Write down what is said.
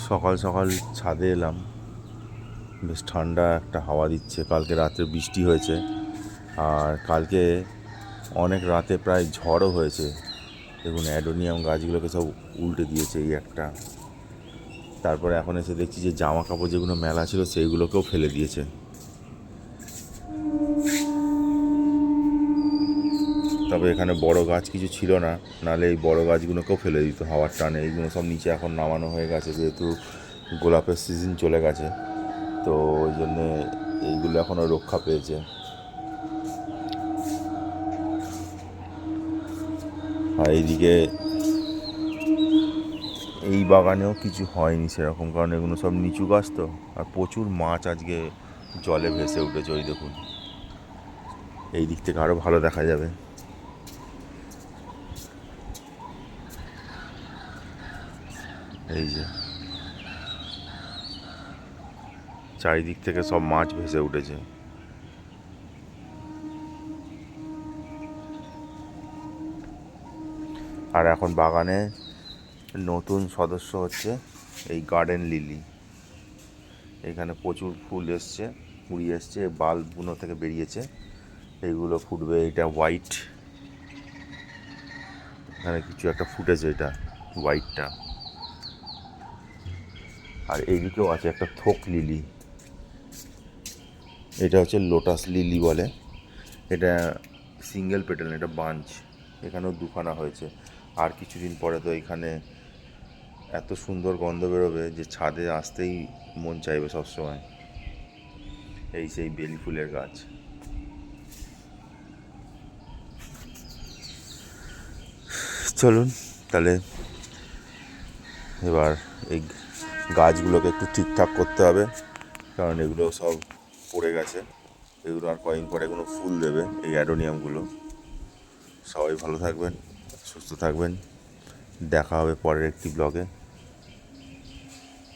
সকাল সকাল ছাদে এলাম, বেশ ঠান্ডা একটা হাওয়া দিচ্ছে। কালকে রাত্রে বৃষ্টি হয়েছে, আর কালকে অনেক রাতে প্রায় ঝড়ও হয়েছে। দেখুন অ্যাডোনিয়াম গাছগুলোকে সব উল্টে দিয়েছে এই একটা। তারপরে এখন এসে দেখছি যে জামা কাপড় যেগুলো মেলা ছিল সেইগুলোকেও ফেলে দিয়েছে। তবে এখানে বড় গাছ কিছু ছিল না, নাহলে এই বড় গাছগুলোকেও ফেলে দিত হাওয়ার টানে। এইগুলো সব নিচে এখন নামানো হয়ে গেছে, যেহেতু গোলাপের সিজন চলে গেছে, তো ওই জন্যে এইগুলো এখনও রক্ষা পেয়েছে। আর এইদিকে এই বাগানেও কিছু হয়নি সেরকম, কারণ এগুলো সব নিচু গাছ তো। আর প্রচুর মাছ আজকে জলে ভেসে উঠেছে, ওই দেখুন। এই দিক থেকে আরও ভালো দেখা যাবে। এই যে চারিদিক থেকে সব মাছ ভেসে উঠেছে। আর এখন বাগানে নতুন সদস্য হচ্ছে এই গার্ডেন লিলি। এখানে প্রচুর ফুল এসছে, কুড়ি এসছে, বাল্বগুলো থেকে বেরিয়েছে, এইগুলো ফুটবে। এটা হোয়াইট, এখানে কিছু একটা ফুটেছে, এটা হোয়াইটটা। আর এইদিকেও আছে একটা থোক লিলি, এটা হচ্ছে লোটাস লিলি বলে। এটা সিঙ্গেল পেটাল, এটা বাঞ্চ। এখানেও দুখানা হয়েছে। আর কিছুদিন পরে তো এখানে এত সুন্দর গন্ধ বেরোবে যে ছাদে আসতেই মন চাইবে সবসময়। এই সেই বেলি ফুলের গাছ। চলুন তাহলে এবার এই গাছগুলোকে একটু ঠিকঠাক করতে হবে, কারণ এগুলো সব পড়ে গেছে। এগুলো আর কয়েকদিন পরে এগুলো ফুল দেবে, এই অ্যাডোনিয়ামগুলো। সবাই ভালো থাকবেন, সুস্থ থাকবেন। দেখা হবে পরের একটি ব্লগে।